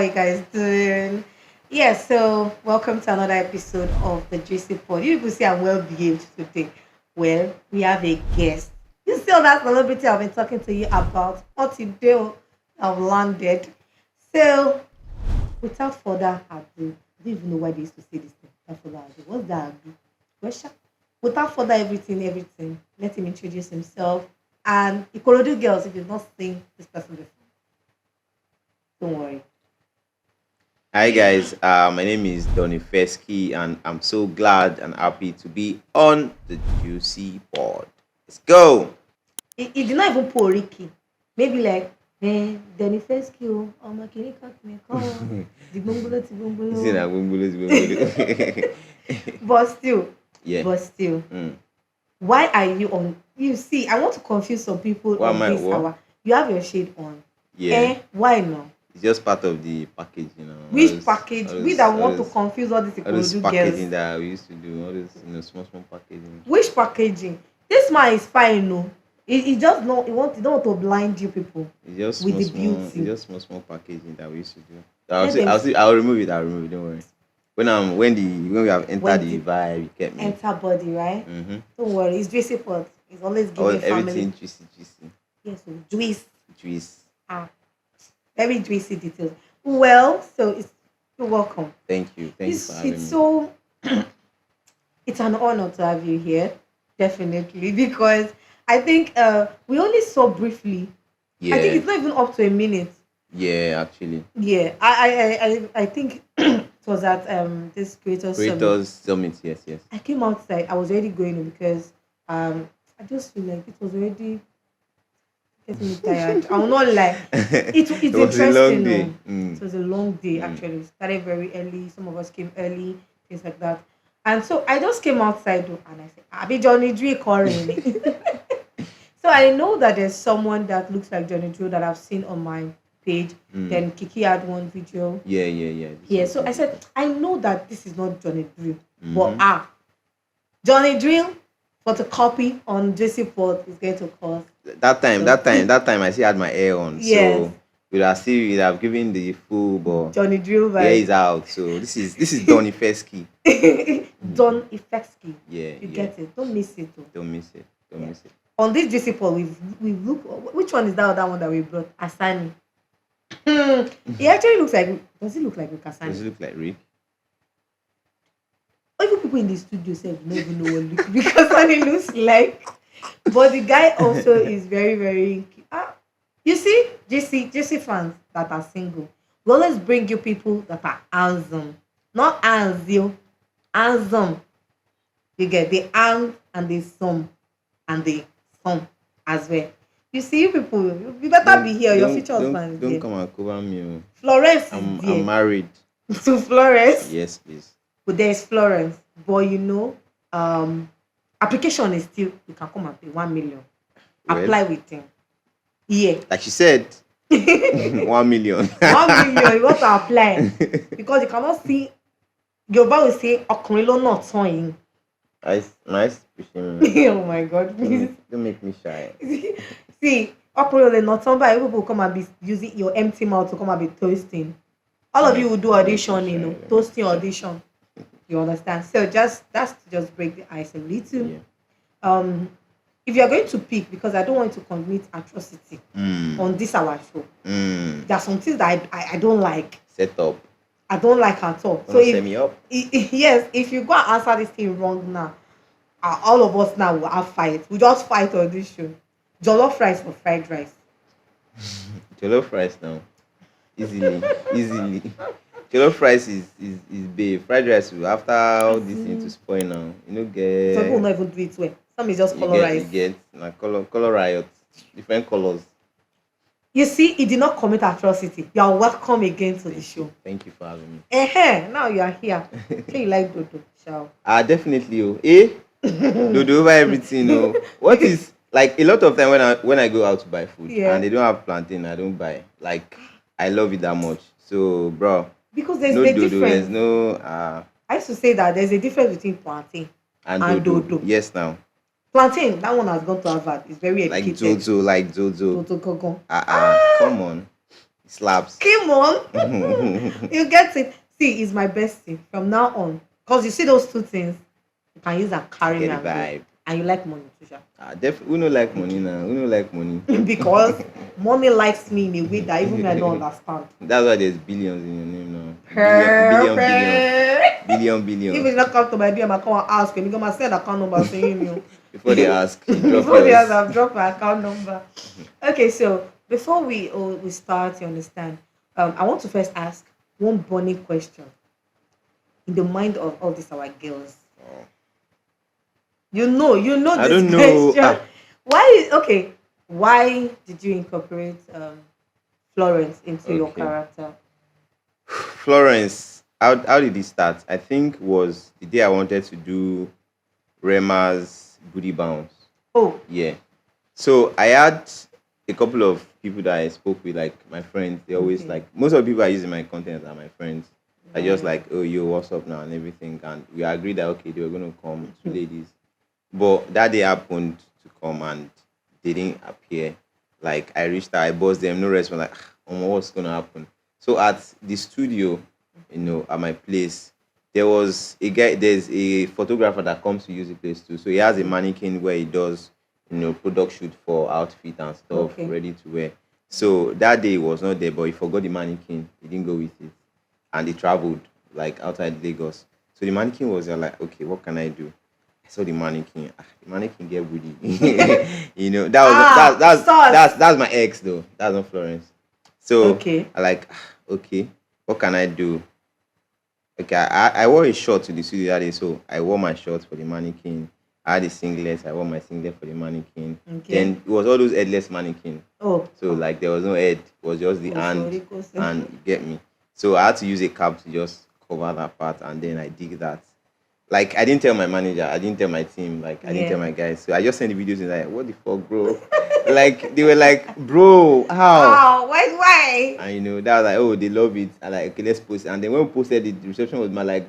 are you guys doing? Yeah, so welcome to another episode of the Jweecy Pod. You people say I'm well behaved today. Well, we have a guest. You see all that celebrity I've been talking to you about. What today I've landed. So, without further ado, I don't even know why they used to say this thing. Without further ado, what's that ado? Question. Without further everything, let him introduce himself. And Ikorodu girls, if you've not seen this person before, don't worry. Hi guys, my name is Don Ifesky and I'm so glad and happy to be on the Juicy board. Let's go! He did not even put Ricky. Maybe like, Danny Fesky, oh my kiri cut me, call Is it the a Wimbledon? But still, Yeah. but still, Mm. why are you on? You see, I want to confuse some people What on am I? this What? hour. You have your shade on. Yeah. Why not? It's just part of the package, Which package? We that want to those, confuse all these all those Ikorodu girls. packaging that we used to do, all those small packaging. Which packaging? This man is fine, no. He just know he don't want to blind you people It's just with the it's beauty. just small packaging that we used to do. Let them I'll remove it. I'll remove it. Don't worry. When we have entered when the the vibe, you get me. enter body, right? Mm-hmm. Don't worry, it's Jweecy Pod. It's always All giving everything family. juicy. Yes, so Jweecy. Juice. Ah, very Jweecy details. Well, so it's you're welcome. Thank you. Thank you for having It's me. so it's an honor to have you here, definitely, because I think we only saw briefly. I think Yeah. it's not even up to a minute. Yeah, actually. Yeah, I think it was at this creator summit. Creators Summit, yes. I came outside. I was already going in because I just feel like it was already getting me tired. I will not lie. It It's was a long interesting. day. No, it was a long day Mm. actually. We started very early. Some of us came early, things like that. And so I just came outside though, and I said, "Abi Johnny Dree calling." So I know that there's someone that looks like Johnny Drew that I've seen on my page. Mm. Then Kiki had one video. Yeah. Yeah, so I said, I know that this is not Johnny Drill, but Mm-hmm. Johnny Drill photocopy on JC Port is going to cost. So, That time I still had my hair on, yes, so we'd have given the full, but Johnny Drill hair vibe. is out. So this is Donny Fesky. Don Ifesky. You Yeah. get it. Don't miss it. Though. Don't miss it. Don't Yeah. miss it. On this JC Port, we've looked. Which one is that other one that we brought? Asani. He actually looks like. Does he look like Rick Does Asani? it look like Rick? Even people in the studio said don't even know what Rick Asani looks like. But the guy also is very, very. You see, JC fans that are single, we always bring you people that are handsome, not handsome, handsome. You get the and the some and the some as well. You see, you people, you better be here. Your future husband is Don't there. come and cover me. Oh. Florence is I'm there married. to Florence, Yes, please. but there is Florence. But application is still you can come and pay 1 million. Well, Apply with him. Yeah. like she said, 1 million. 1 million you want to apply because you cannot see Yoruba will say ọkùnrin ló nà tán yìí. Nice pushing me. Oh my god, please. Don't make me shy. See, ọkùnrin ò lè nà tán báyìí people come and be using your empty mouth to come and be toasting. All of you will do audition, toasting audition. You understand? So that's to just break the ice a little. Yeah. If you're going to pick, because I don't want to commit atrocity on this our show, there are some things that I don't like. Set up. I don't like at all. So Wanna set me up? yes, if you go and answer this thing wrong now, all of us now will have fight. We just fight on this show. Jollof rice or fried rice? Jollof rice now. Easily. Jollof rice is babe. Fried rice will after all this thing to spoil now. Some people Get not even do it well. Some is just you color get rice. you get na color riot. Different colors. You see, he did not commit atrocity. You are welcome again to the show. Thank you for having me. Now you are here. Okay, you like Dodo. Shall. Definitely. Oh. Do over everything. Oh. What is like a lot of time when I go out to buy food Yeah. and they don't have plantain, I don't buy. Like I love it that much. So bro, Because there's no a dodo, there's difference. no I used to say that there's a difference between plantain and dodo. Yes now. Plantain, that one has gone to Harvard. It's very Like educated. Zozo, like Zozo. Dodo gogon. Come on. Slaps. Come on. You get it. See, it's my bestie from now on. Because you see those two things, you can use and I carry me get the and go. vibe. And you like money too, sha. We don't like money now. We don't like money. Because money likes me in a way that even me I don't understand. That's why there's billions in your name now. Her, Billion, billion, if billion. it's not come to my DM, I come and ask you. Because I send account number saying you. Before they ask, you drop Before they have yours. I've dropped my account number. Okay, so before we start, you understand. I want to first ask one burning question in the mind of all these our girls. Oh, You know I this don't know. question. Why? Okay, why did you incorporate Florence into your Okay. character? Florence, how did it start? I think was the day I wanted to do Rema's booty bounce. Oh, Yeah. So I had a couple of people that I spoke with, like my friends. They always okay, like most of the people I use in my content are my friends. I just right. like, oh yo, what's up now and everything. And we agreed that okay, they were gonna come, two ladies. But that day happened to come and they didn't appear. Like I reached out, I buzzed them, no response. Like, what's gonna happen? So at the studio, at my place, there was a guy. There's a photographer that comes to use the place too. So he has a mannequin where he does, product shoot for outfit and stuff, Okay. ready to wear. So that day he was not there, but he forgot the mannequin. He didn't go with it, and he traveled like outside Lagos. So the mannequin was there, like, okay, what can I do? I saw the mannequin. The mannequin get woody. That was Ah, sauce. that's my ex though. That's not Florence. So Okay. I like, okay, what can I do? Okay, I wore a short to the studio that day, so I wore my shorts for the mannequin. I had a singlet, I wore my singlet for the mannequin. Okay. Then it was all those headless mannequin. Oh. So like there was no head, it was just the Oh, hand, sorry, Kose. and you get me. So I had to use a cap to just cover that part, and then I dig that. Like I didn't tell my manager, I didn't tell my team, like I didn't tell Yeah. my guys. So I just sent the videos and like, what the fuck, bro? Like they were like, bro, how? Oh, why? And that was like, oh, they love it. And like, okay, let's post it. And then when we posted it, the reception was my like,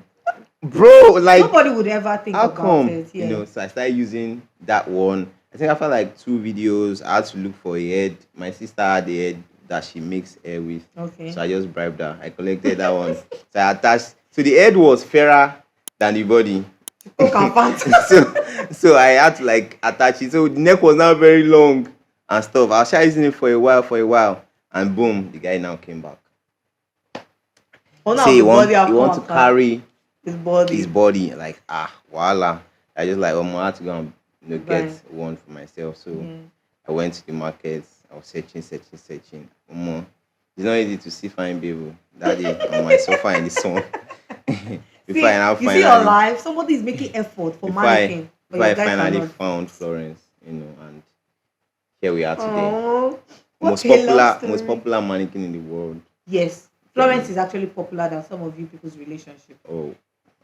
bro, like, Nobody would ever think how about come? it. Yeah. So I started using that one. I think after like two videos, I had to look for a head. My sister had a head that she makes hair with. Okay. So I just bribed her. I collected that one. So I attached. So the head was fairer than the body. Coke and Fanta. so I had to like attach it. So the neck was now very long and stuff. I was trying using it for a while, and boom, the guy now came back. Oh, now Say the body have he come want to and carry his body. his body, like, voila. I just like, I had to go and get Right. one for myself. So Yeah. I went to the market. I was searching. It's not easy to see fine people that day on my sofa in the sun. Before I now See, you see your finally, life. Somebody is making effort for before I, mannequin, but before your I guy finally cannot. found Florence, and here we are today. Oh, what Most a love popular, most story. popular mannequin in the world. Yes, Get Florence me? is actually popular than some of you people's relationship. Oh,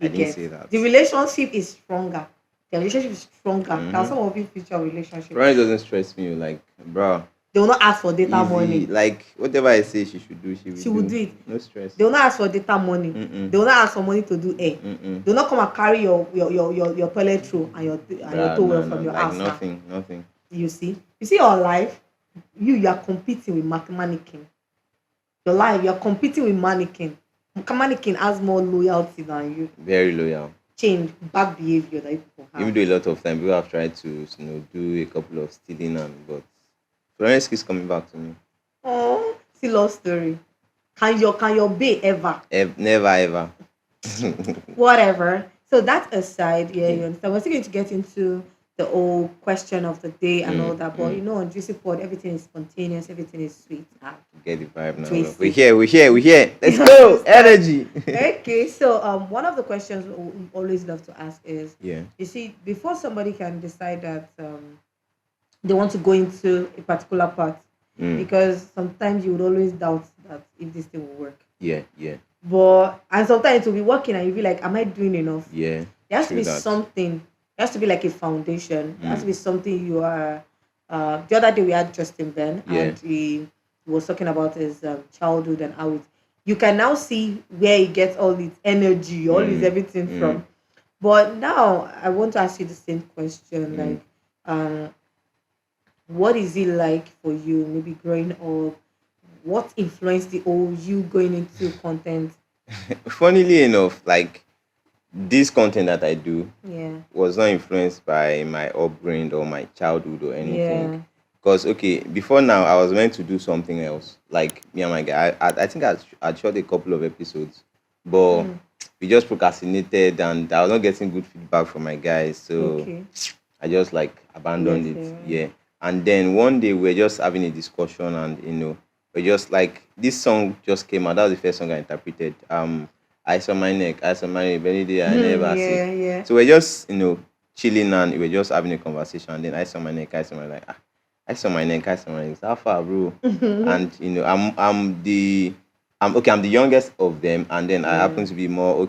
I You didn't get say that. the relationship is stronger. The relationship is stronger than Mm-hmm. some of you future relationship. Florence doesn't stress me. Like, bro, They will not ask for data easy. money. Like whatever I say she should do, she will She will do. do it. No stress. They will not ask for data money. Mm-mm. They will not ask for money to do hair. Mm-mm. They will not come and carry your toilet roll and your Bruh, towel no, from no, your like house now. nothing. You see your life. You are competing with mannequin. Your life, you are competing with mannequin. Mannequin has more loyalty than you. Very loyal. Change bad behavior that you people Even have. though a lot of time people have tried to, do a couple of stealing but Florence keeps coming back to me. Oh, see love story. Can your bae ever? Never ever. Whatever. So that aside, yeah, Yeah. you understand. We're still going to get into the whole question of the day and all that. But Mm. on Juicy Pod, everything is spontaneous, everything is sweet. And Get the vibe now. Jweecy. We're here. Let's You go. understand? Energy. Okay, so one of the questions we always love to ask is, Yeah. you see, before somebody can decide that they want to go into a particular part, Mm. because sometimes you would always doubt that if this thing will work. Yeah. And sometimes it will be working and you'll be like, am I doing enough? Yeah. There has to True be that. something. There has to be like a foundation. There has to Mm. be something you are. The other day we had Justin Ben, Yeah. and he was talking about his childhood and how it. You can now see where he gets all his energy, all his Mm. everything Mm. from. But now I want to ask you the same question, Mm. like, what is it like for you, maybe growing up? what influenced the whole you going into content? Funnily enough, like this content that I do Yeah, was not influenced by my upbringing or my childhood or anything. yeah. Because okay, before now I was meant to do something else. Like me and my guy, I think I'd shot a couple of episodes, but Mm, we just procrastinated and I was not getting good feedback from my guys. So okay. I just like abandoned Left it. there. Yeah. And then one day we were just having a discussion and we're just like this song just came out. That was the first song I interpreted. Ice on my neck, ice on my neck, any day I never see. Yeah, yeah. So we're just, chilling and we're just having a conversation and then ice on my neck, ice on my neck. Ice on my neck, ice on my neck. How far, bro? And I'm the youngest of them, and then I Yeah. happen to be more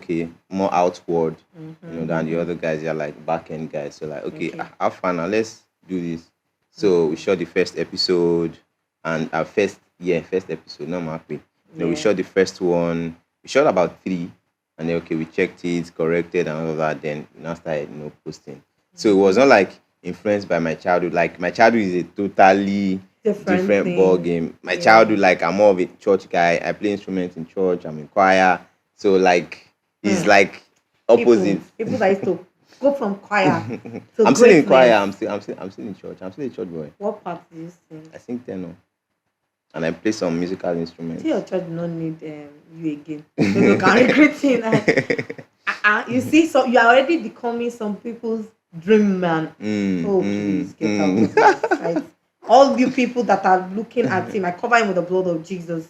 outward, than the Mm-hmm. other guys. They're like back end guys. So like, okay, Okay. have fun now. Let's do this. So we Okay. shot the first episode, and our first episode. No happy. We Yeah. shot the first one. We shot about three, and then okay, we checked it, corrected, and all of that. Then we now started, posting. So it was Mm-hmm. not like influenced by my childhood. Like my childhood is a totally Different different ball thing. game. My Yeah. childhood, like I'm more of a church guy. I play instruments in church. I'm in choir. So like it's Hmm. like People, opposite. people that used to go from choir to I'm still in choir. greatness. I'm still in church. I'm still a church boy. What part do you sing? I sing tenor and I play some musical See, your instruments. church do not need you again. So they can recruit you. You see, so you are already becoming some people's dream man. Oh, please get out of my Mm. sight. All you people that are looking at him, I cover him with the blood of Jesus.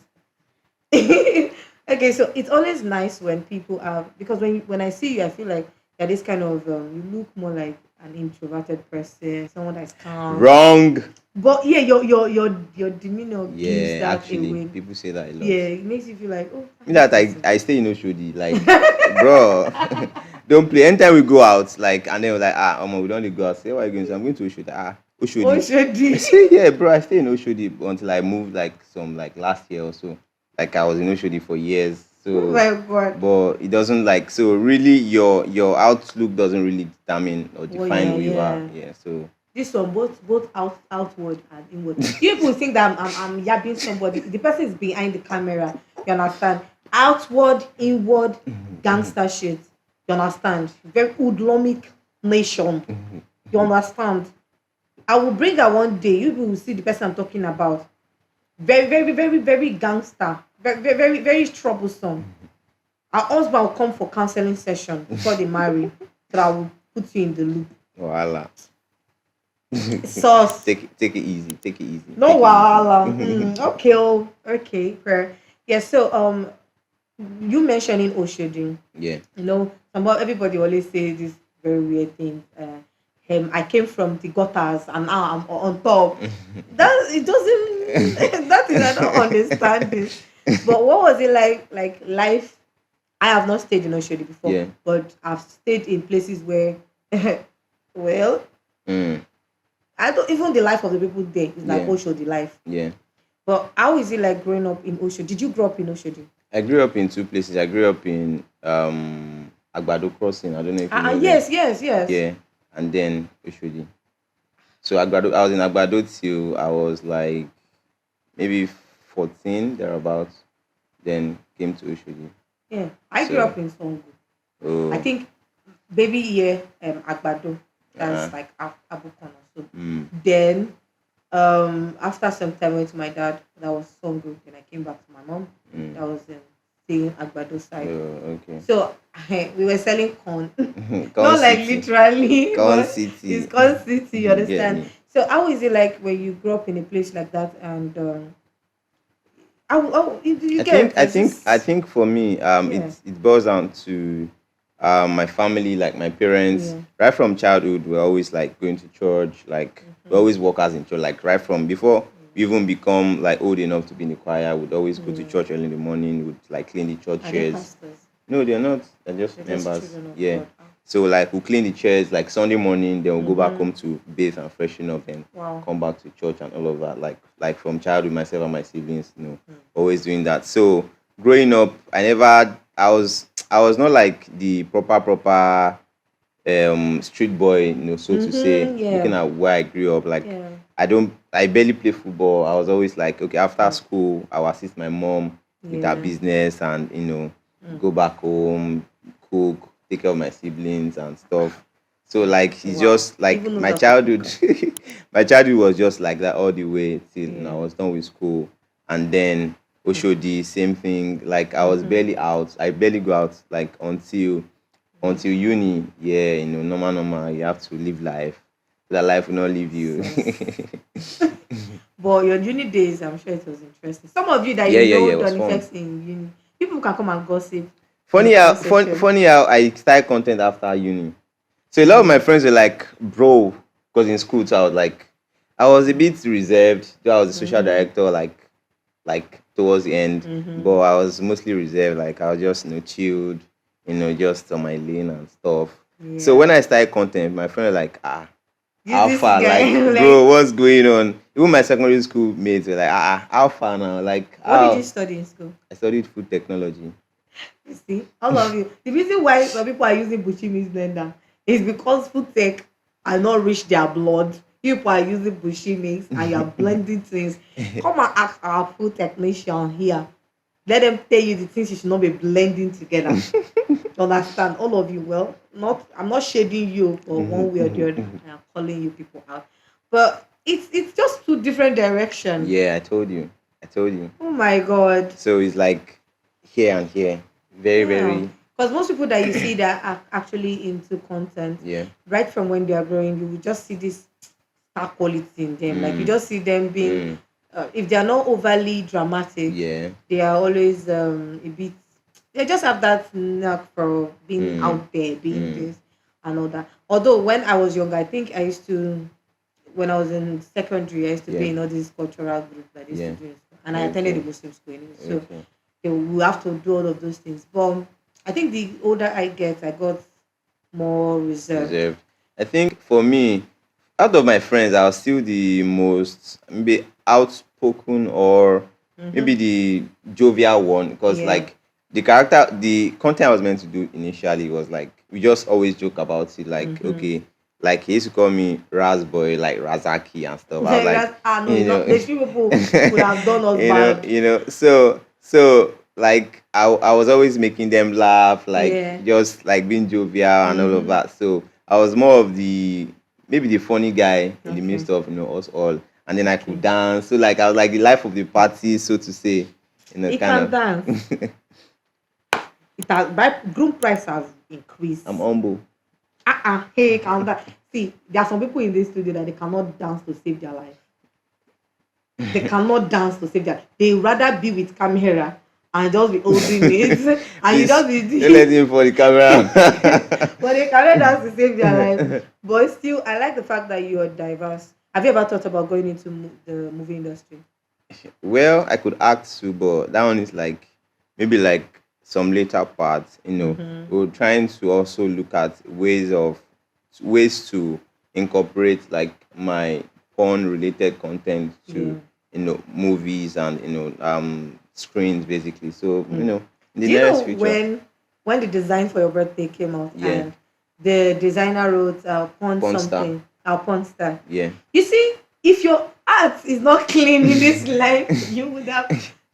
Okay, so it's always nice when people are, because when I see you, I feel like you're this kind of you look more like an introverted person, someone that's calm. Wrong. But yeah, your demeanor gives Yeah, that actually, away. people say that a lot. Yeah, it makes you feel like, oh, Me this that person. I stay in Oshodi, like, bro, don't play. Anytime we go out, like, and then we're like, we don't need to go out. Say, where are you going to? I'm going to Oshodi. Oh, Oshodi. I Shady. say, yeah, bro, I stay in Oshodi until I moved, like, like last year or so. Like, I was in Oshodi for years. Oh So, my God. but it doesn't like, so really, your outlook doesn't really determine or Oh define yeah, who you are. yeah. Yeah, so, This one, both outward and inward. You people think that I'm yabbing somebody. The person is behind the camera. You understand? Outward, inward, gangster shit. You understand? Very hoodlumic nation. You understand? I will bring her one day. You will see the person I'm talking about. Very, very, very, very gangster. Very, very, very, very troublesome. Her husband will come for counseling session before they marry. So I will put you in the loop. voila. Sauce. Take it easy. Take it easy. No Take it wahala. easy. Okay, oh, okay, fair. Yeah, so you mentioning Oshodi. Yeah. Everybody always say this very weird thing. I came from the gutters and now I'm on top. That it doesn't. That is I don't understand this. But what was it like? Like life. I have not stayed in Oshodi before, Yeah. but I've stayed in places where, well, Mm, I don't even the life of the people there is like yeah. Oshodi life. Yeah. But how is it like growing up in Oshodi? Did you grow up in Oshodi? I grew up in two places. I grew up in Agbado Crossing. I don't know if you know them. Yes, yes, yes. Yeah, and then Oshodi. So Agbado, I was in Agbado till I was like maybe 14 thereabouts. Then came to Oshodi. Yeah. I grew So up in Songo. I oh, think baby year Agbado. uh, That's like Abukon or so. mm, Then after some time with my dad, that was Songo. Then I came back to my mom. mm. That was still Agbado side. Oh, okay. So we were selling corn. Corn Not like City, literally, Corn but it's City. corn city, you You get understand? me? So how is it like when you grow up in a place like that and how you I get think I it? Is think I this think for me, yeah, it boils down to my family, like my parents. yeah. Right from childhood, we're always like going to church. Like we Mm-hmm. always workers in church. Like right from before we even become like old enough to be in the choir, would always go to Yeah. church early in the morning. Would like clean the church Are they chairs. pastors? No, they're not. They're just They're just members. children of Yeah. God. Ah. So like we clean the chairs like Sunday morning, then we'll go back Mm-hmm. home to bathe and freshen up and Wow. come back to church and all of that. Like from childhood, myself and my siblings, Mm. always doing that. So growing up, I was not like the proper street boy, so to say, Mm-hmm. Yeah. looking at where I grew up, like Yeah. I barely play football. I was always like, okay, after school, I'll assist my mom with her Yeah. business and go back home, cook, take care of my siblings and stuff. So like he's Wow. just like Even knows my how to childhood. cook. My childhood was just like that all the way till I Yeah. was done with school. And then Oshodi, same thing. Like I was Mm-hmm. barely out. I barely go out like until uni. Yeah, normal. You have to live life. That life will not leave you. Yes. But your uni days, I'm sure it was interesting. Some of you that Yeah, you yeah, yeah. know It was Don fun. Effects in uni, people can come and gossip in the Funny how comment section. I started content after uni. So a lot of my Yeah. friends were like, bro, because in school, so I was a bit reserved. Though I was the social Mm-hmm. director, like towards the end, Mm-hmm. but I was mostly reserved. Like I was just chilled, just on my lane and stuff. So when Yeah. I started content, my friend were like, Use how this far? Like, guy. bro, Like, what's going on? Even my secondary school mates were like, how far now? Like, what did you how? study in school? I studied food technology. You see, all of you. The reason why some people are using Bushimi's blender is because food tech are not rich their blood. People are using Bushimi's and you are blending things. Come and ask our food technician here. Let them tell you the things you should not be blending together. You understand? All of you. Well, not I'm not shading you for one way or the other. I'm calling you people out. But it's just two different directions. Yeah, I told you. I told you. Oh my god. So it's like here and here. Very, Yeah, very, because most people that you see that are actually into content, yeah. right from when they are growing, you will just see this star quality in them. Like you Mm, just see them being, mm, if they are not overly dramatic, yeah. they are always a bit. They just have that knack for being Mm, out there, being mm, this and all that. Although when I was younger, I think I used to, when I was in secondary, I used to yeah. be in all these cultural groups that I used to Yeah. do in school. And I attended the Okay. Muslim school anyway. So Okay. we have to do all of those things. But I think the older I get, I got more reserved. Reserved. I think for me, out of my friends, I was still the most maybe outspoken or maybe Mm-hmm. the jovial one because Yeah. like the content I was meant to do initially was like we just always joke about it. Like Mm-hmm. okay, like he used to call me Raspboy, like Razaki and stuff. I was like, No, you it's know, not. The few people would have done us bad. So like I was always making them laugh, like Yeah. just like being jovial and all of Mm-hmm. that. So I was more of the maybe the funny guy in the Okay. midst of us all, and then I could Okay. dance. So like I was like the life of the party, so to say, He kind can of. dance. It has groom price has I'm increased. humble. Hey, he can dance. See, there are some people in this studio that they cannot dance to save their life. They cannot dance to save their. They rather be with camera and just be holding it, and you Please just be don't let doing. him for the camera. But they cannot dance to save their life. But still, I like the fact that you are diverse. Have you ever thought about going into the movie industry? Well, I could act too, but that one is like maybe like some later parts. Mm-hmm. We're trying to also look at ways to incorporate like my porn related content to Yeah. movies and screens basically. So in the Do you nearest know future, when the design for your birthday came out yeah, and the designer wrote porn porn star, something, porn star? yeah. You see, if your art is not clean in this life, you would have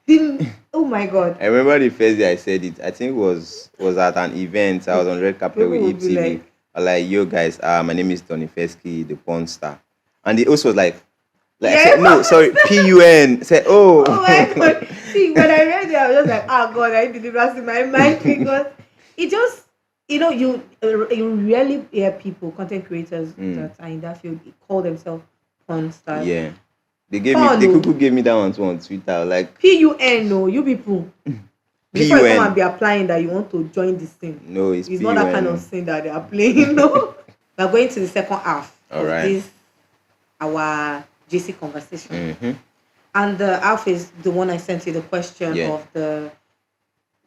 been. Oh my god! I remember the first day I said it. I think was at an event. I was on red carpet People with would be IPTV. like, I was like, yo guys, my name is Tony Ifesky, the porn star. And he also was like I yeah, said, no, sorry, PUN. I said, oh. oh my god! See, when I read it, I was just like, oh god, I did it in my mind because it just, you really hear people, content creators Mm, that are in that field, call themselves porn stars. yeah. Porn, They no, could give me that one too on Twitter. Like PUN, no, you people. Before you come and PUN. be applying that you want to join this thing, No, it's it's not that kind of PUN. thing that they are playing. No, we're going to the second half All of right. this our JC conversation. Mm-hmm. And the half is the one I sent you the question Yeah. of the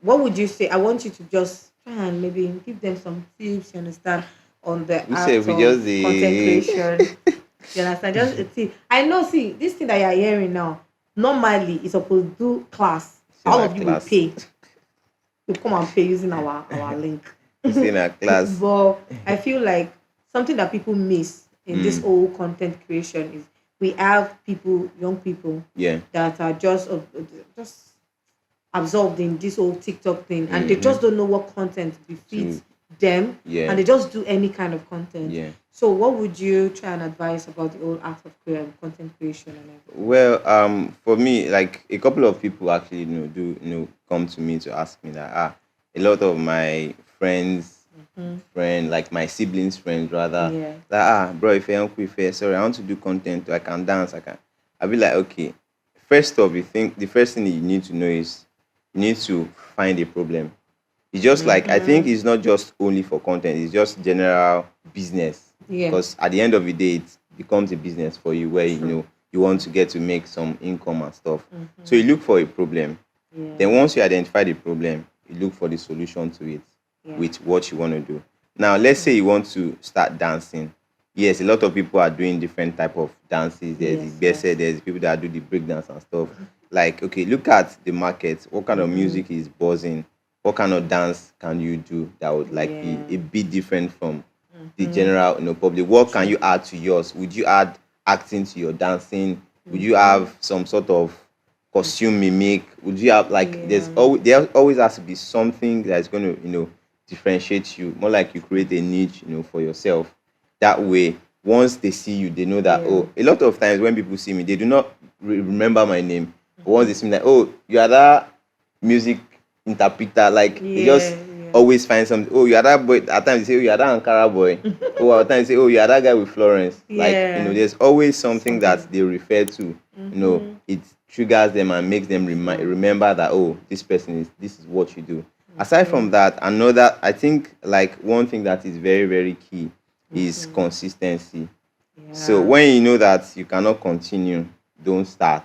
what would you say? I want you to just try and maybe give them some tips, you understand, on the We say art we of just content the creation. You understand? Just see, I know, see, this thing that you're hearing now, normally it's supposed to do class. say All na of you will class. pay to come and pay using our link. Say na class. But I feel like something that people miss in this Mm, whole content creation is we have people, young people, Yeah. that are just absorbed in this whole TikTok thing, and they Mm-hmm. just don't know what content befits To them, and yeah. they just do any kind of content. Yeah. So, what would you try and advise about the whole art of content creation and everything? Well, for me, like a couple of people actually, do come to me to ask me that a lot of my Mm. like my siblings' friends rather, Yeah. like bro, if I uncle, if sorry, I want to do content, I can dance, I can. I'll be like, okay. First off, you think the first thing you need to know is you need to find a problem. It's just like I think Mm-hmm. it's not just only for content, it's just general business. Yeah. Because at the end of the day, it becomes a business for you where True. you want to get to make some income and stuff. So Mm-hmm. you look for a problem. Yeah. Then once you identify the problem, you look for the solution to it Yeah. with what you want to do. Now let's say you want to start dancing. Yes, a lot of people are doing different type of dances. There's the Yes. Yes. best, there's people that do the break dance and stuff. Like, okay, look at the market. What kind of Mm-hmm. music is buzzing? What kind of dance can you do that would like be Yeah. a bit different from the Mm-hmm. general public? What can True. you add to yours? Would you add acting to your dancing? Would you Mm-hmm. have some sort of costume mimic? Would you have like Yeah. there always has to be something that's going to differentiate you, more like you create a niche for yourself. That way, once they see you, they know that, Yeah. oh, a lot of times when people see me, they do not remember my name. But once they Mm-hmm. see me, like, oh, you are that music interpreter, like they Yeah. just Yeah. always find something. Oh, you are that boy. At times they say, oh, you are that Ankara boy. Oh, at times they say, oh, you are that guy with Florence. Like, Yeah. there's always something that Something. they refer to. Mm-hmm. It triggers them and makes them True. remember that, oh, this is what you do. Aside Okay. from that, another, I think, like one thing that is very, very key is Mm-hmm. consistency. So Yeah. when you know that you cannot continue, don't start.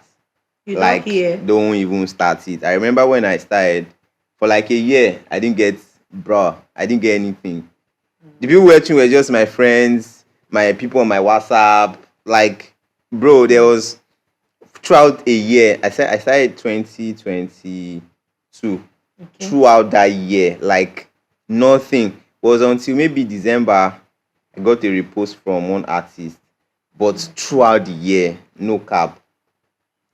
You don't Like, hear. don't even start it. I remember when I started, for like a year, I didn't get anything. The people watching were just my friends, my people on my WhatsApp. Like, bro, there Mm. was throughout a year. I started 2022. Okay. Throughout that year, like nothing. It was until maybe December I got a repost from one artist. But Okay. throughout the year, no cap.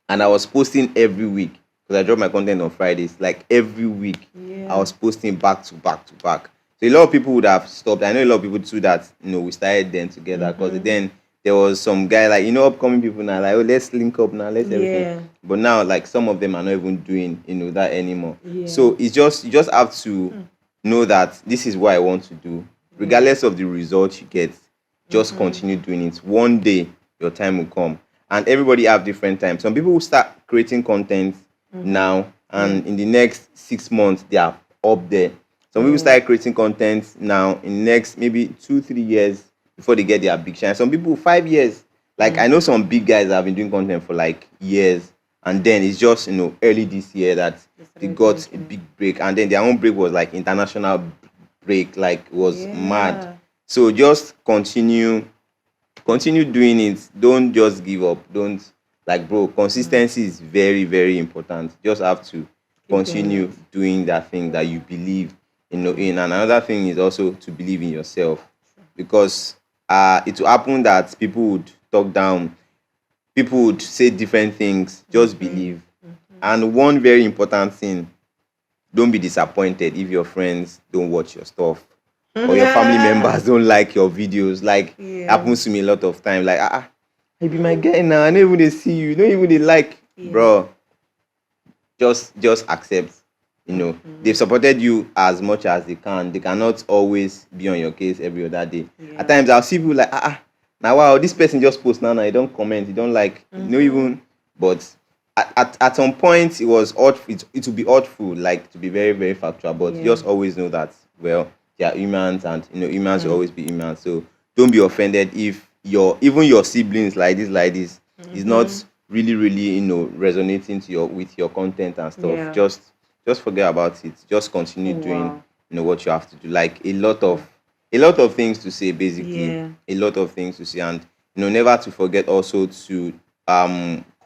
And I was posting every week because I drop my content on Fridays. Like every week, I Yeah. was posting back to back to back. So a lot of people would have stopped. I know a lot of people too that we started then together because Mm-hmm. then there was some guy like upcoming people now like, oh, let's link up now, let's everything. Yeah. But now like some of them are not even doing that anymore. Yeah. So it's just you just have to Mm. know that this is what I want to do, Yeah. regardless of the result you get. Just Mm-hmm. continue doing it. One day your time will come, and everybody have different times. Some people will start creating content Mm-hmm. now, Yeah. and in the next 6 months they are up there. Some people Yeah. start creating content now in the next maybe 2 3 years before they get their big shine. Some people 5 years. Like I know Mm-hmm. some big guys that have been doing content for like years, and then it's just early this year that They they started got a making it. big break, and then their own break was like international break, like it was mad. Yeah. So just continue doing it. Don't just give up. Don't, like, bro, Mm. consistency is very, very important. Just have to Keep doing it. continue doing that thing that you believe in. And another thing is also to believe in yourself, because it will happen that people would talk down, people would say different things. Just Mm-hmm. believe. Mm-hmm. And one very important thing, don't be disappointed if your friends don't watch your stuff or your family members don't like your videos. Like, Yeah. happens to me a lot of time. Like, I be my guy now. I don't even they see you. Don't even they like, Yeah. bro. Just accept. Mm-hmm. They've supported you as much as they can. They cannot always be on your case every other day. At Yeah. times I'll see people like, now wow, this person just post now. You don't comment, you don't like, Mm-hmm. even. But at some point it was odd. It will be awful, like, to be very, very factual. But Yeah. just always know that, well, they are humans, and humans will Mm. always be humans. So don't be offended if even your siblings like this is Mm-hmm. not really, really resonating to with your content and stuff. Yeah. Just forget about it. Just continue Oh doing wow. what you have to do. Like a lot of things to say, basically. Yeah. A lot of things to say. And never to forget also to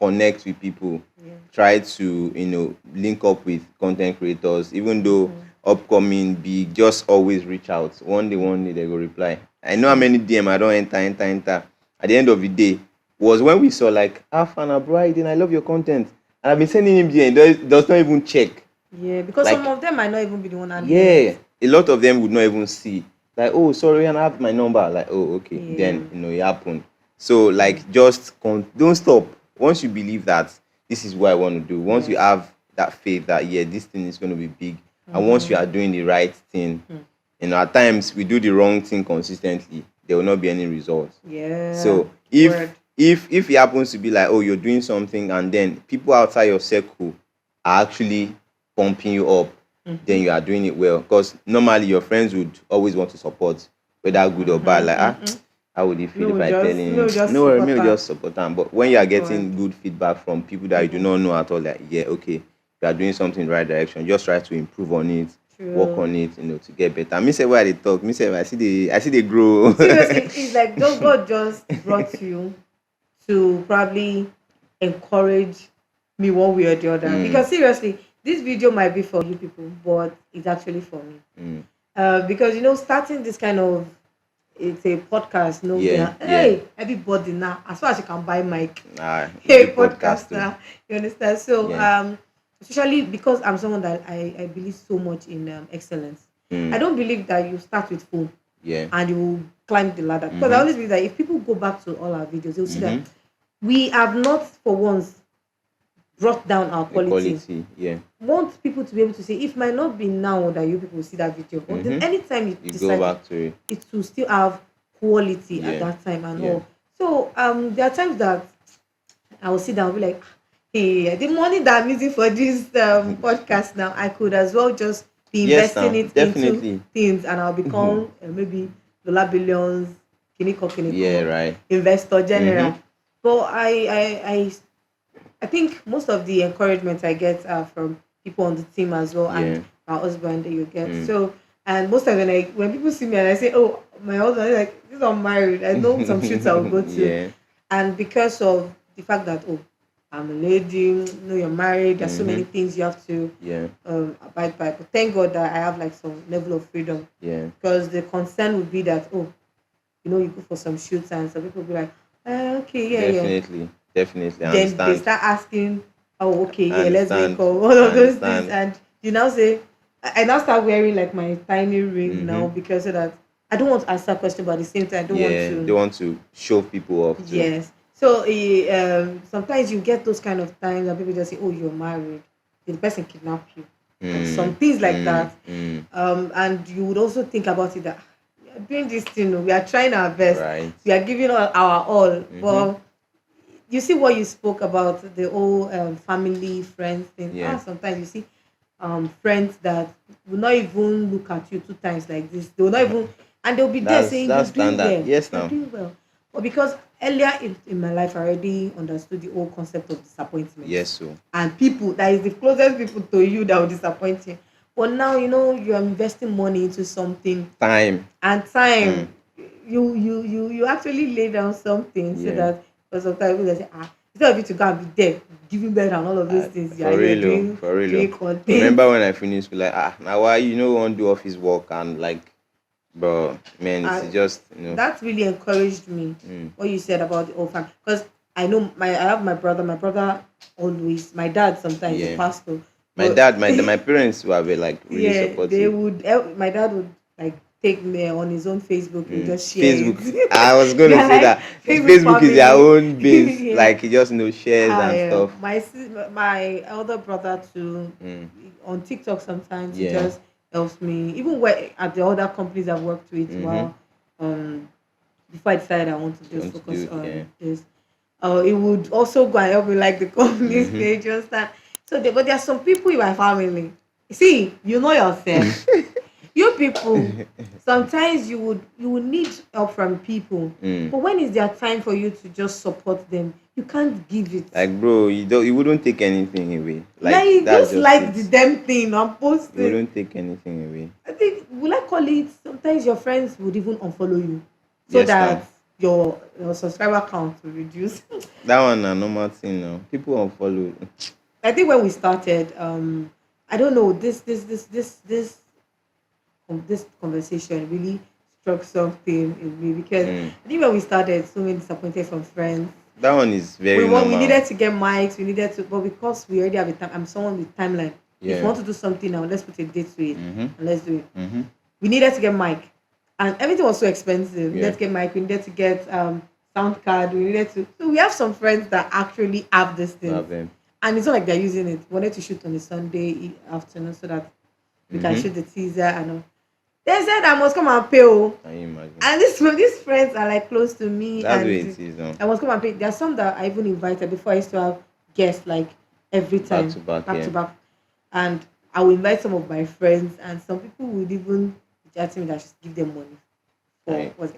connect with people. Yeah. Try to link up with content creators, even though Mm-hmm. upcoming big. Just always reach out. One day they go reply. I know how True. many DM I don't enter. At the end of the day, was when we saw like, Afana, bro, I love your content. And I've been sending him there, and does not even check. Yeah, because some Like, of them might not even be the one handling it. yeah, a lot of them would not even see. Like, oh, sorry, and I have my number. Like, oh, okay. Yeah. Then, it happened. So, like, just don't stop. Once you believe that this is what I want to do, once you Yes. have that faith that, yeah, this thing is going to be big, and once you Mm-hmm. are doing the right thing, at times we do the wrong thing consistently, there will not be any results. Yeah. So, Word. if it happens to be like, oh, you're doing something, and then people outside your circle are actually pumping you up, then Mm-hmm. you are doing it well. Because normally your friends would always want to support, whether good or bad. Like, Mm-hmm. Mm-hmm. how would he feel if No, I tell just him, no, worry, me support will her. just support him. But when you are Word. getting good feedback from people that you do Mm-hmm. not know at all, like, yeah, okay, you are doing something in the right direction, just try to improve on it, work True. on it, to get better. Me say why they talk, me say I see they grow. Seriously, it's like God just brought you to probably encourage me one way or the other. Mm, Because seriously, this video might be for you people, but it's actually for me. mm. Because starting this kind of it's a podcast, no be Yeah, yeah. hey, everybody now, as far as you can buy mic, We do hey podcast too. podcaster, you understand? So Yeah. especially because I'm someone that I believe so much in excellence. I Mm, don't believe that you start with phone yeah. and you will climb the ladder. Because I Mm-hmm. always believe that if people go back to all our videos, they'll see that Mm-hmm. we have not for once brought down our quality. Equality. Yeah. Want people to be able to say, if might not be now that you people see that video, but then Mm-hmm. anytime you You go decide back to it. it will still have quality at Yeah. that time and Yeah. all. So there are times that I will sit down and be like, hey, the money that I'm using for this podcast now, I could as well just be Yes, investing now it into definitely. things and I'll become maybe dollar billions, Yeah. kiniko, Right. investor Mm-hmm. general. But I think most of the encouragement I get are from people on the team as well and Yeah. my husband that you get. Mm. So and most of when people see me and I say, oh, my husband, they're like, this is unmarried. I know some shoots I will go to. Yeah. And because of the fact that, oh, I'm a lady, you're married, there's so many Mm-hmm. things you have to Yeah. abide by. But thank God that I have like some level of freedom. Yeah. Because the concern would be that, oh, you go for some shoots and some people be like, okay, yeah, yeah. Definitely. Definitely. I Then they understand. start asking, oh, okay, I yeah, let's make understand. all I of those things. understand. And you now say, I now start wearing like my tiny ring now Mm-hmm. because so that I don't want to answer question, but at the same time, I don't want Yeah. They to. want to show people off too. Yes. So sometimes you get those kind of times and people just say, "Oh, you're married." Did the person kidnap you? And some Mm, things like mm, that. mm. And you would also think about it that we are doing this thing. We are trying our best. Right. We are giving our all. Mm-hmm. But you see what you spoke about the whole family friends thing. Yeah. Sometimes you see friends that will not even look at you two times like this. They will not even, and they'll be there saying you're That's doing standard. well, Yes, you're now. doing well. But because earlier in my life, I already understood the whole concept of disappointment Yes, so. and people that is the closest people to you that will disappoint you. But now you're investing money into something Time. and Mm. time you actually lay down something so Yeah. that because sometimes people they say instead of you to go and be there giving birth and all of those things For you're real, oh, doing for real. doing Oh. content. Remember when I finished school, like, now why want to do office work and like, bro, man, it's And just, that really encouraged me mm, what you said about the orphan because I know I have my brother always my dad sometimes is a yeah. pastor My but dad, my parents were like really yeah, they supportive. would. My dad would like take me on his own Facebook. He would Mm. just share Facebook. it. I was gonna They're say like that Facebook Facebook is their family. own base, Yeah. like he just shares and I stuff. my elder brother too Mm. on TikTok sometimes he Yeah. just helps me even where at the other companies I've worked with. Mm-hmm. Well, um, before I decided I want to You just want to focus do it, yeah. on this. It would also go and help me like the company's Mm-hmm. page and stuff. But there are some people in my family. See, you know yourself. You people, sometimes you would need help from people, Mm. but when is their time for you to just support them? You can't give it. Like, bro, you wouldn't take anything away. Like, Like that's just just like it. the damn thing I'm You posting. wouldn't take anything away. I think will I call it? Sometimes your friends would even unfollow you, so Yes, now. that your subscriber count will reduce. That one a normal thing now. People unfollow. I think when we started, I don't know this conversation really struck something in me because Mm. I think when we started, so many disappointed from friends. That one is We very want we normal. needed to get mics, we needed to, but because we already have a time, I'm someone with timeline. If you Yeah. want to do something now, let's put a date to it Mm-hmm. and let's do it. Mm-hmm. We needed to get mic, and everything was so expensive. We Yeah. needed to get mic. We needed to get sound card. We needed to. So we have some friends that actually have these things, Love them. and it's not like they're using it. We wanted to shoot on a Sunday afternoon so that we can Mm-hmm. shoot the teaser and all. They said I must come and pay. Oh. Can you imagine? And these friends are like close to me, That's what and it is now. I must come and pay. There are some that I even invited before. I used to have guests like every Back time, to back, back yeah. to back, and I will invite some of my friends, and some people would even chat to me that I should give them money for Right. what's,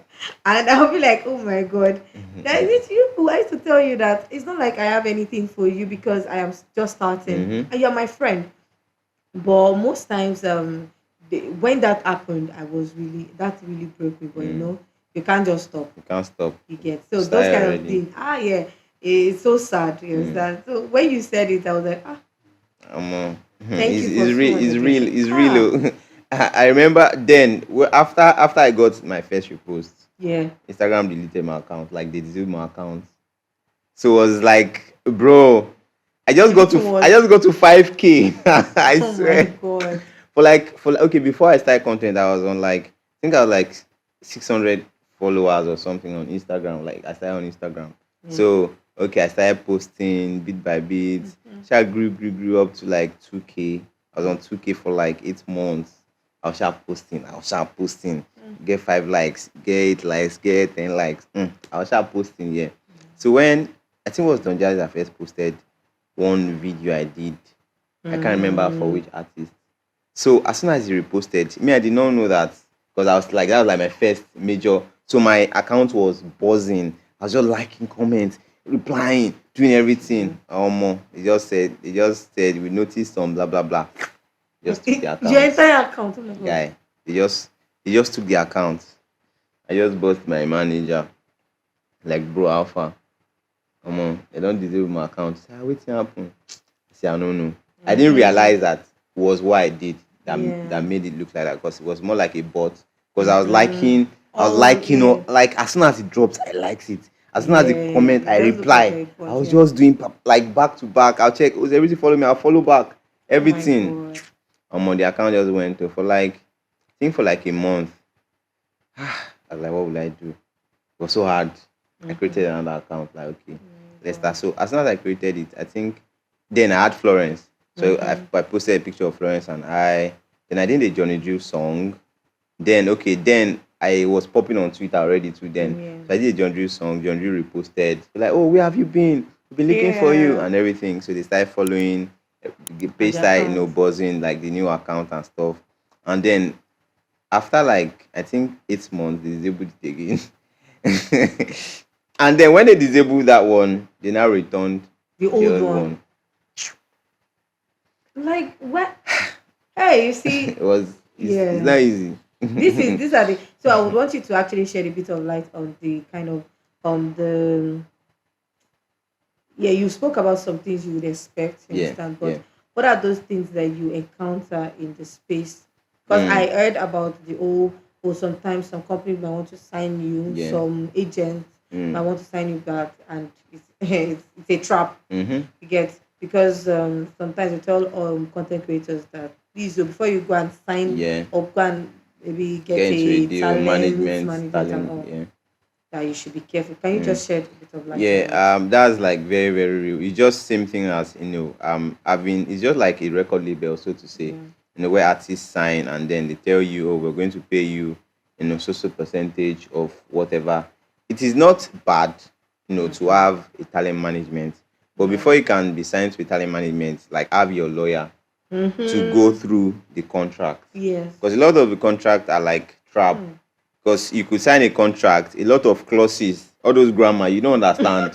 and I'll be like, oh my god, that is it you who I used to tell you that it's not like I have anything for you because I am just starting, Mm-hmm. and you're my friend. But most times, when that happened, I was really that really broke me. But you can't just stop. You can't stop. You get so those Style kind of already. things. Yeah, it's so sad. You Mm. understand? So when you said it, I was like, thank you for It's real. It's 200. real. It's real. I remember then after I got my first repost, Yeah. Instagram deleted my account. Like they deleted my account. So it was like, bro, Everything I was. just got to 5K. I Oh my swear. god. Okay, before I started content, I was on like I think I was like 600 followers or something on Instagram. Like I started on Instagram. Yeah. So okay, I started posting bit by bit. Sha grew up to like 2K. I was on 2K for like 8 months. I was sharp posting. Get 5 likes, get 8 likes, get 10 likes. I was sharp posting, yeah. So when I think it was Don Jazzy that first posted one video I did. I can't remember for which artist. So as soon as he reposted, me I did not know that because I was like that was like my first major. So my account was buzzing. I was just liking comments, replying, doing everything. They just said we noticed some blah blah blah. Just took the Your account. entire account. Oh my god. Guy. They just took the account. I just bought my manager. Like bro alpha. They don't disable my account. Say, what's happened? See, I don't know. I didn't realize that was what I did that Yeah. made it look like that because it was more like a bot. Because I was Oh liking, yeah. like as soon as it drops, I likes it. As soon as the Yeah. comment, It I does look like a reply. I report, was yeah. just doing like back to back. I'll check. Was everything follow me? I'll follow back. Oh my Everything. god. The account just went to for like, I think for like a month. I was like, what will I do? It was so hard. I created another account. Like, okay, let's start. So as soon as I created it, I think then I had Florence. So I posted a picture of Florence and then I did a Johnny Drew song. Then I was popping on Twitter already too then. Yeah. So I did a John Drew song. John Drew reposted. Like, oh, where have you been? We've been looking for you Yeah. and everything. So they started following. The And page the started, account. buzzing like the new account and stuff. And then after like I think 8 months, they disabled it again. And then when they disabled that one, they now returned The the old other one. one. Like what? Hey, you see, It's yeah. not easy. These are the, so I would want you to actually shed a bit of light on the kind of the, yeah, you spoke about some things you would expect, you Yeah, understand, but yeah. what are those things that you encounter in the space? Because Mm, I heard about the old, or sometimes some company might want to sign you, yeah. some agents might Mm, want to sign you back, and it's it's a trap. mm-hmm. You get, because sometimes we tell content creators that please before you go and sign Yeah. or go and maybe get Get into a a deal, talent management, management and talent. all, Yeah. that you should be careful. Can you Mm. just shed a bit of light on that? Yeah, that's like very, very real. It's just same thing as having it's just like a record label, so to say, Yeah. where artists sign and then they tell you, oh, we're going to pay you, so percentage of whatever. It is not bad, to have a talent management, but Yeah. before you can be signed to a talent management, like have your lawyer to go Mm-hmm. through the contract Yes. because a lot of the contract are like trap Mm. because you could sign a contract, a lot of clauses, all those grammar you don't understand.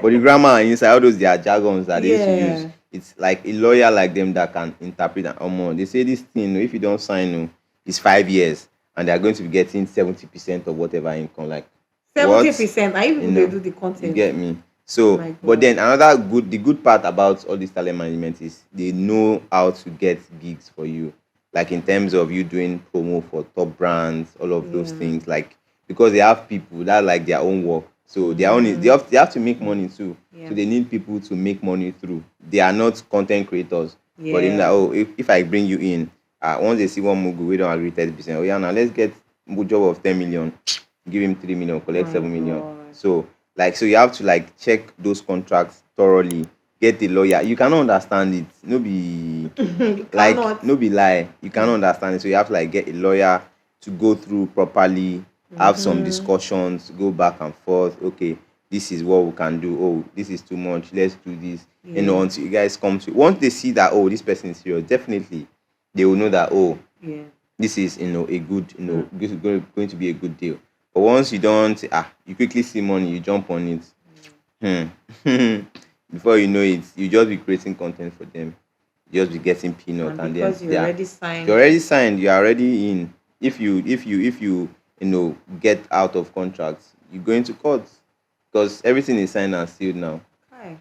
But the grammar inside all those their jargons that they used to use, Yeah. it's like a lawyer like them that can interpret and they say this thing, if you don't sign, it's 5 years and they are going to be getting 70% of whatever income. Like Seventy what? percent. I You even they know, do the you content. get me? Oh So, my but god. then the good part about all this talent management is they know how to get gigs for you, like in terms of you doing promo for top brands, all of those Yeah. things, like because they have people that like their own work. So their own is they have to make money too. Yeah. So they need people to make money through. They are not content creators. But even like, Yeah. oh, if I bring you in, once they see one Mugu, we don't agree 30%. Oh yeah, now let's get Mugu job of 10 million, give him 3 million, collect My 7 million. God. So like so you have to like check those contracts thoroughly, get a lawyer. You cannot understand it. No be You like cannot. no be lie. You cannot understand it. So you have to like get a lawyer to go through properly, have some Mm-hmm. discussions, go back and forth. Okay, this is what we can do. Oh, this is too much. Let's do this. Yeah. Until you guys come to once they see that oh this person is serious, definitely they will know that oh Yeah. this is a good Mm. this is going to be a good deal. But once you don't you quickly see money, you jump on it. Hmm. Before you know it, you just be creating content for them. You just be getting peanut, And and then because you yeah, already if you're signed. already signed, you're already in. If you get out of contracts, you go into court because everything is signed and sealed now. Hi.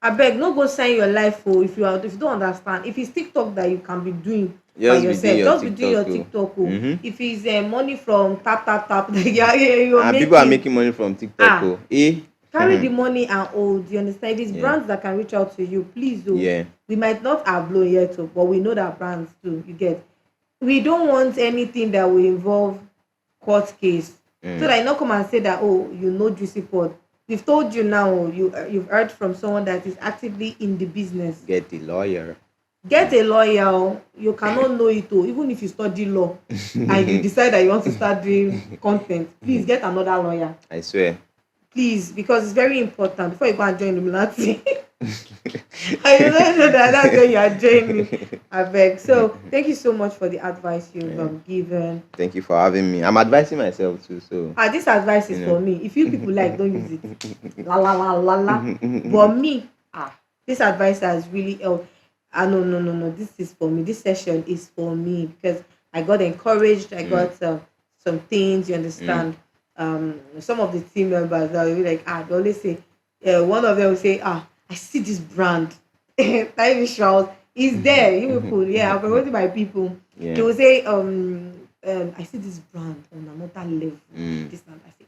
I beg, no go sign your life for if you don't understand. If it's TikTok that you can be doing by Just be doing yourself, your just be doing TikTok. your Oh. TikTok. Oh. Mm-hmm. If it's money from tap, yeah, you're And people are making. making money from TikTok. Ah, Oh, eh? carry the money and hold. You understand? If it's Yeah, brands that can reach out to you, please do. yeah. We might not have blown yet, oh, but we know that brands do. You get. We don't want anything that will involve court case. So Mm. that you not come and say that oh you know juicy pod. We've told you now. You've heard from someone that is actively in the business. Get the lawyer. Get a lawyer. Oh. You cannot know it. Oh. Even if you study law and you decide that you want to start doing content, please get another lawyer. I swear. Please, because it's very important before you go and join the military. I don't know that that's where you are joining. I beg. So thank you so much for the advice you've Yeah. given. Thank you for having me. I'm advising myself too, so This advice you is know. for me. If you people like, don't use it. La la la la la. But me, this advice has really helped. No. This is for me. This session is for me because I got encouraged. I Mm, got some things. You mm, understand? Some of the team members are really like they always say. One of them will say, I see this brand. Time Shroud is there. You people, yeah, I'm promoting my people. They yeah. will say, I see this brand on another level. Mm, This and I say,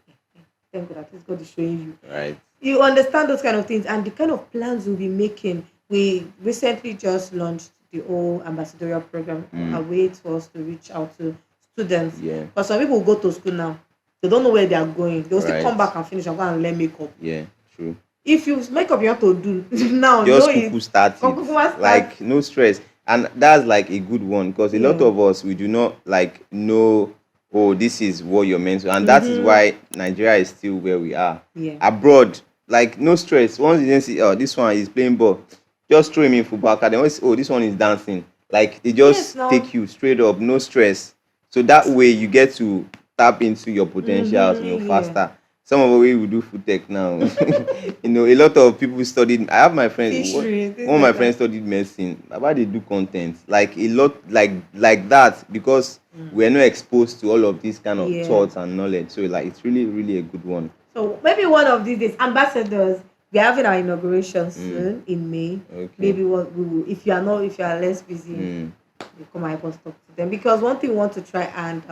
thank God that God is showing you. right. You understand those kind of things and the kind of plans we'll be making. We recently just launched the whole ambassadorial program, a Mm, way for us to reach out to students. yeah. Because some people go to school now, they don't know where they are going. They'll still come Right. back and finish and go and learn makeup. Yeah. True. If you makeup you have to do now, know Just it. cuckoo start it. Kukuma start. Like no stress. And that's like a good one because a lot Yeah. of us we do not like know oh this is what you're meant to and that is Mm-hmm. why Nigeria is still where we are. Yeah. Abroad, like no stress. Once you then see oh this one is playing ball, just throw him in football academy. Once oh this one is dancing. Like they Yes, just now. take you straight up, no stress. So that way you get to tap into your potentials, Mm-hmm. Yeah. faster. Some of the way we do food tech now. A lot of people studied. I have my friend. Fishery, things One of my like friends that. studied medicine. About they do content like a lot, like that because we're not exposed to all of these kind of Yeah. thoughts and knowledge. So like it's really, really a good one. So maybe one of these days, ambassadors, we're having our inauguration Mm, soon in May. okay. Maybe what we will, if you are less busy, Mm, you come and help us talk to them. Because one thing we want to try and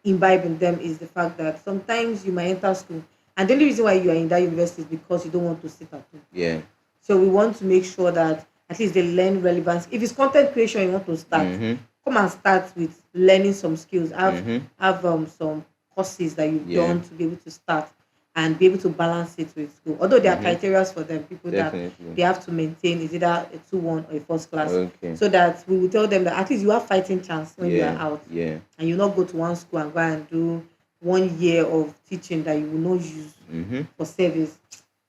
imbibe in them is the fact that sometimes you might enter school, and the only reason why you are in that university is because you don't want to sit at home. yeah. So we want to make sure that at least they learn relevance. If it's content creation you want to start, Mm-hmm. come and start with learning some skills. Mm-hmm. Have some courses that you've Yeah. done to be able to start and be able to balance it with school. Although there are Mm-hmm. criteria for them, people that Definitely. they have to maintain is either a 2-1 or a first class. Okay. So that we will tell them that at least you have fighting chance when you are Yeah. out Yeah. and you not go to one school and go and do 1 year of teaching that you will not use Mm-hmm. for service.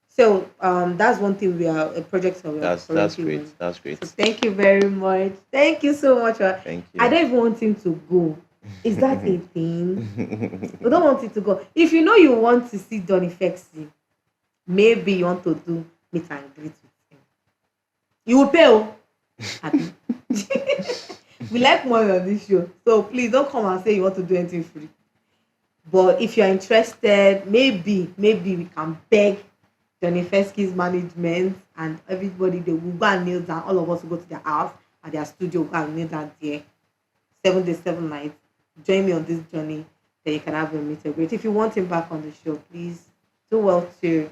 So that's one thing a project that we are That's currently great. running. That's So great. thank you very much. Thank you so much. Thank I you. don't even want him to go. Is that a thing? We don't want it to go. If you know you want to see Don Ifesky, maybe you want to do meet and greet with him. You will pay. Oh. Abi? We like money on this show. So please don't come and say you want to do anything free. But if you're interested, maybe we can beg Johnny Fesky's management and everybody. They will go and kneel down. All of us will go to their house and their studio, go and kneel down there. 7 days, 7 nights. Join me on this journey. Then you can have a meet and greet. If you want him back on the show, please do well to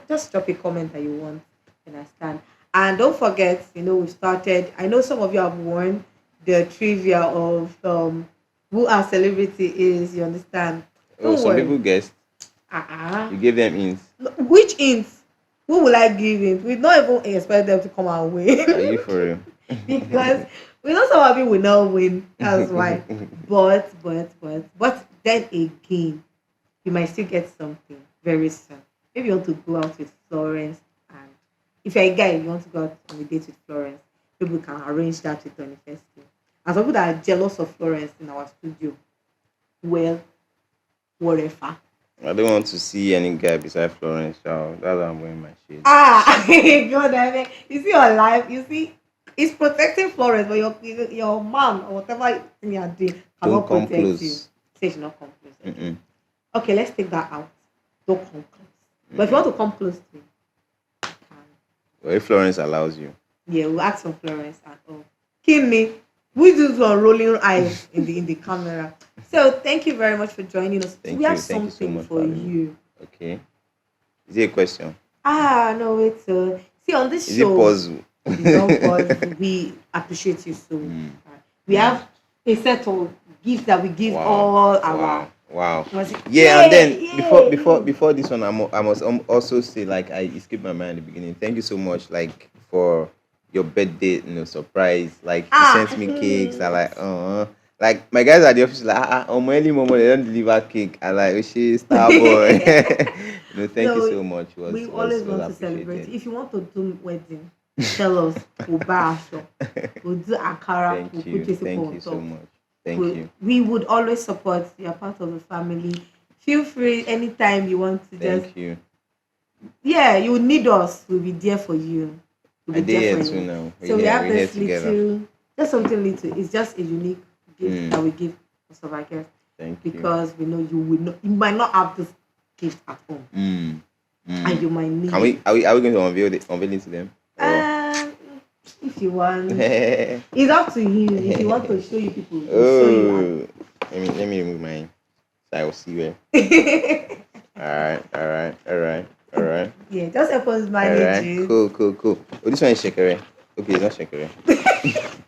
just drop a comment that you want. You understand? And don't forget, we started. I know some of you have won the trivia of who our celebrity is. You understand? Oh, Don't some worry. people guessed. Uh-uh. You gave them hints. Which hints? Who will I give it? We don't even expect them to come and Are win you for real? because we know some of you will not win. That's why. But then again, you might still get something very soon. Maybe you want to go out with Florence, and if you're a guy, you want to go out on a date with Florence. Maybe we can arrange that with Ifesky. And some people that are jealous of Florence in our studio, well, whatever. I don't want to see any guy beside Florence, child. That's why I'm wearing my shade. Ah, God, I mean, you see your life, you see, it's protecting Florence, but your man or whatever thing you are doing Don't cannot come protect you. close. Say it's not come close. Okay. Mm-mm. Okay, let's take that out. Don't come close. But if you want to come close to me, you can. Well, if Florence allows you. Yeah, we'll ask for Florence and all. Kill me. We do some rolling eyes in the camera. So thank you very much for joining us. Thank We have you. Thank you so something much for for having me. you. Okay. Is it a question? Ah, no, wait. See on this Is it show. puzzle? It's not pause. We appreciate you so Mm. much. We have a set of gifts that we give all our. Wow. Was it- Yeah, and then yay. before this one, I must also say, like, I it skipped my mind at the beginning. Thank you so much, like, for your birthday, surprise. Like, you Ah, sent me cakes. I like, like, my guys at the office like, early momo, they don't deliver cake. I like, oh shit, star boy. Thank you so so much. we always Was want to celebrate. appreciated. If you want to do wedding, tell us. We'll buy a shop. We'll do Ankara. We'll Thank put you. Jessica Thank on you so top. much. Thank we, you. we would always support. You're part of the family. Feel free anytime you want to just. Thank you. Yeah, you need us. We'll be there for you. We'll I be did there here for too you. now. So we have We're here this together. little, just something little. It's just a unique gift that Mm, we give most of our guests thank you. because we know you might not have this gift at home, Mm, and mm. you might need Can it. are we going to unveil it to them? Or Um, if you want, it's up to you. If you want to show you people, we'll show you. oh, let me remove mine. So I will see where. All right. Yeah, just help us All manage right. it. Cool. Oh, this one is shekere. Okay, it's not shekere.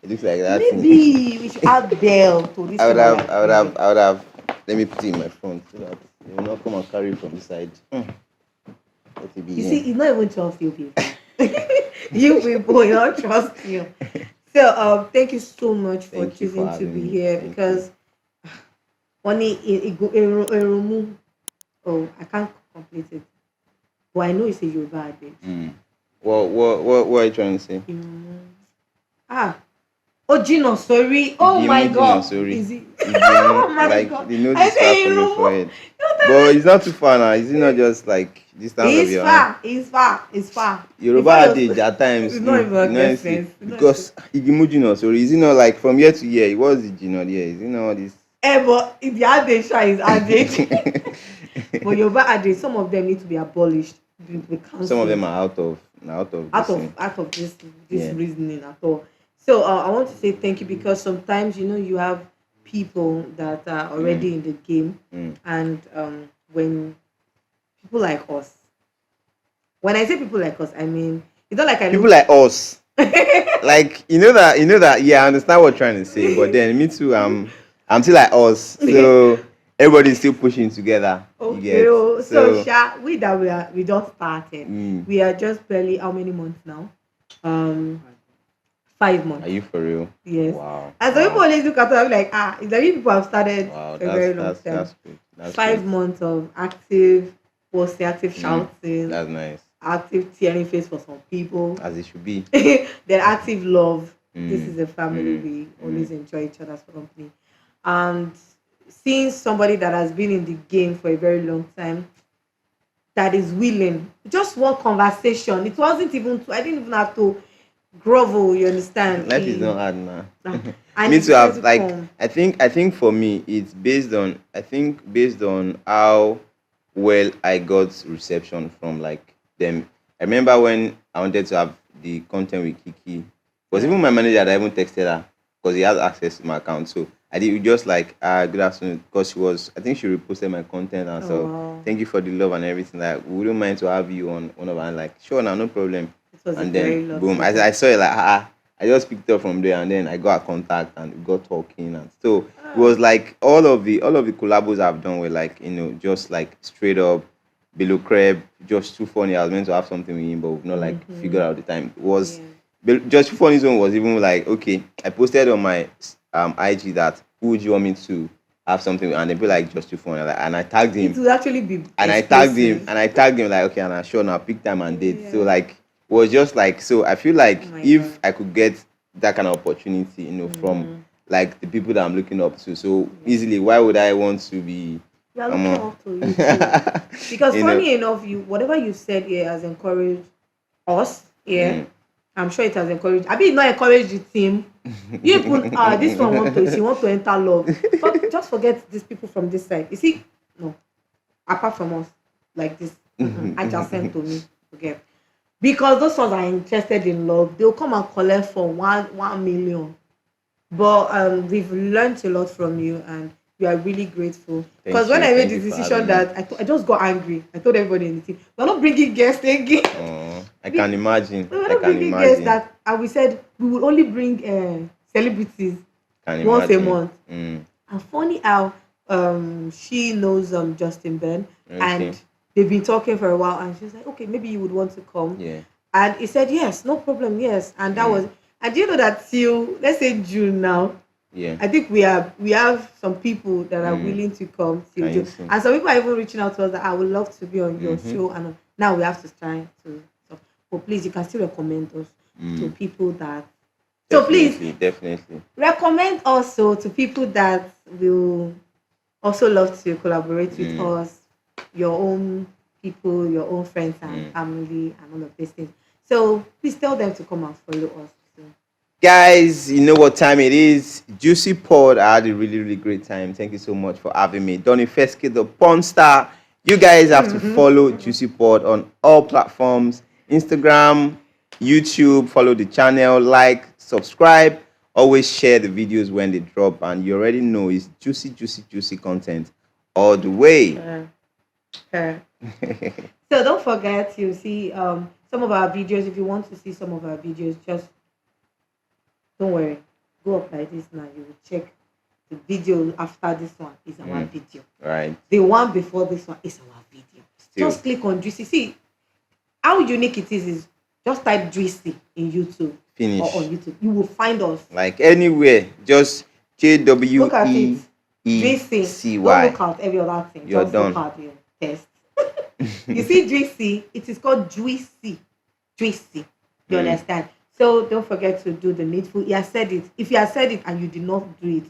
It looks like that. Maybe we should add bell to this I would thing that we have, are I would doing. have, I would have. Let me put it in my front so that they will not come and carry it from the side. Let it be You here. see, it's not even trust you people. You people will not trust you. So thank you so much for Thank you for choosing to having be me. here Thank you. because one Erumu. Oh, I can't complete it. But I know it's a Yoruba adage. Mm. What are you trying to say? Erumu. Ah. Oh, Gino, sorry. Oh my Igimu Jina, God. sorry. Is it? Oh Igimu, my like God. the nose I is far say from your Erumu. forehead. But it's not too far now. Is it not just like distance of It's your hand? far. It's far. It's far. Yoruba Before adage you at times, it's not you even know, get you see, sense. It's not. because Igimu Jina, sorry, is it not like from year to year? What's the Jina here? Is it not all this? But if the adage is adage. But Yoruba adage, some of them need to be abolished, be Some of them cancelled, are out of this thing. out of this Yeah. reasoning at all. So I want to say thank you because sometimes you have people that are already in the game, Mm. and when people like us, when I say people like us, I mean it's not like I People look. like us, like yeah, I understand what you're trying to say, but then me too, I'm still like us, so everybody's still pushing together, you Okay, get, so so we that we just started. mm, We are just barely how many months now? Um, 5 months. are you for real? Yes. Wow, And so people always look at us like, it's like you people have started wow, for a very long time. that's good, that's 5 months of active posting, active good. shouting, That's nice, active tearing face for some people, as it should be. then active love. This Mm, is a family. mm, We mm, always enjoy each other's company. And seeing somebody that has been in the game for a very long time that is willing, just one conversation. It wasn't even, I didn't even have to grovel, you understand? life is not hard now. And Me he to decided have, to like, come. I think for me it's based on how well I got reception from, like, them. I remember when I wanted to have the content with Kiki. It was Yeah. even my manager that even texted her because he has access to my account. So I did just like good afternoon because I think she reposted my content and Oh so wow. thank you for the love and everything. Like we wouldn't mind to have you on one of our like sure now, no problem. It was a And then very boom, lovely I one. saw it like I just picked up from there and then I got a contact and we got talking and so it Ah, was like all of the collabos I've done were like, just like straight up below crab, just too funny. I was meant to have something with him, but we've not like figured mm-hmm. out the time. It was Yeah. just too funny zone was even like, okay, I posted on my IG that who would you want me to have something with? And they be like just too funny. Like, and I tagged It him would actually be and I tagged him explosive. and I tagged him like okay and I sure now pick time and date. So Yeah. like it was just like so I feel Oh like my if god. I could get that kind of opportunity, from Mm-hmm. like the people that I'm looking up to so Yeah. easily, why would I want to be We are looking um up to you too. Because you know funny enough, you whatever you said here has encouraged us. Yeah. mm. I'm sure it has encouraged. I mean, not encouraged the team. You people, this one want to. She want to enter love. Just forget these people from this side. You see, no. Apart from us, like this, I just sent to me. Okay, because those ones are interested in love. They'll come and collect for 1 million. But we've learned a lot from you, and we are really grateful. Because when I made Thank the you for decision having me. that I just got angry, I told everybody in the team, we're not bringing guests again. I can We imagine. we were I not can bringing guests imagine. that, and we said we will only bring celebrities Can once a imagine. month. And funny how she knows Justin Ben, Okay. and they've been talking for a while, and she's like, okay, maybe you would want to come. Yeah. And he said, yes, no problem, yes. And that Mm. was, and do you know that till let's say June now, Yeah. I think we have some people that are Mm. willing to come till Can you June. see? And some people are even reaching out to us that I would love to be on your Mm-hmm. show. And now we have to try to, so, but please, you can still recommend us to Mm. people that, so please Definitely, definitely. recommend also to people that will also love to collaborate with Mm. us, your own people, your own friends and Mm. family, and all of these things. So please tell them to come and follow us. So, Guys, you know what time it is. Juicy Pod. I had a really, really great time. Thank you so much for having me. Don Ifesky, the porn star. You guys have to follow Juicy Pod on all platforms. Instagram, YouTube, follow the channel, like, subscribe. Always share the videos when they drop. And you already know it's juicy, juicy, juicy content all the way. uh, so don't forget to see some of our videos. If you want to see some of our videos, just don't worry. Go up like this now. You will check the video after this one is our Mm. video. Right. The one before this one is our video. Still. Just click on Jweecy. See how unique it is just type Jweecy in YouTube or on Finish. YouTube. You will find us. Like anywhere. Just Look at it. Jweecy. Don't JWEECY. look at every other thing. You're Just look done. at your test. You see Jweecy, it is called Jweecy. Jweecy. You Mm. understand? So don't forget to do the needful. He has said it. If he has said it and you did not do it,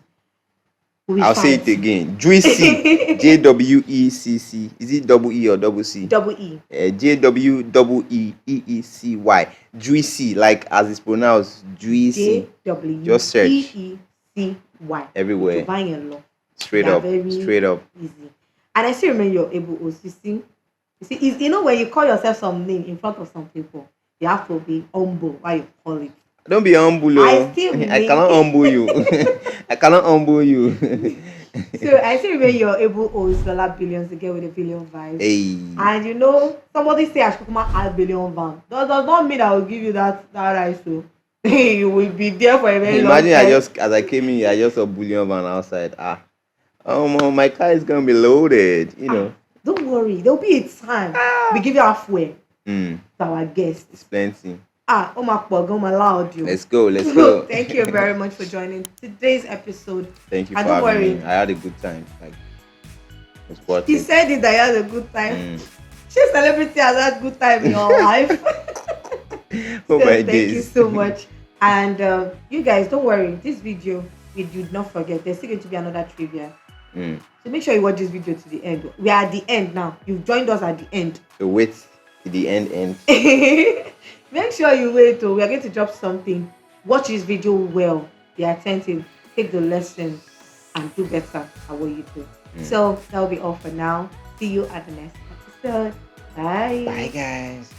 we will I'll say it fight. again. Jweecy. JWECC. Is it double E or double C? Double E. JWEEECY. Jweecy, like as it's pronounced, Jweecy. Just search Jweecy. everywhere. Divine. Straight They are up. very Straight up. easy. And I still remember your able O's. You see, it's, when you call yourself some name in front of some people, you have to be humble while you call it. Don't be humble, I oh. still I remain. cannot humble you. I cannot humble you. So I still remember your able O's dollar billions, the girl with a billion vibes. Hey. And somebody say I should come out a billion van. That does not mean I will give you that right. So you will be there for a very long Imagine time. as I came in, I just saw bullion van outside. My car is gonna be loaded. Don't worry, there'll be a time we give you halfway Mm, to our guests. it's plenty. Oh my God, my loud you. Let's go. Let's go. Thank you very much for joining today's episode. Thank you And for don't having worry, me. I had a good time. Like, it's worth he it. said it that you had a good time. Mm. She celebrity has had good time in your life. Oh So my thank you days. so much. And you guys, don't worry. This video, we did not forget. There's still going to be another trivia. Mm. So make sure you watch this video to the end. We are at the end now. You've joined us at the end. So wait till the end ends. Make sure you wait. We are going to drop something. Watch this video well. Be attentive. Take the lesson and do better at what you do. So that will be all for now. See you at the next episode. Bye. Bye, guys.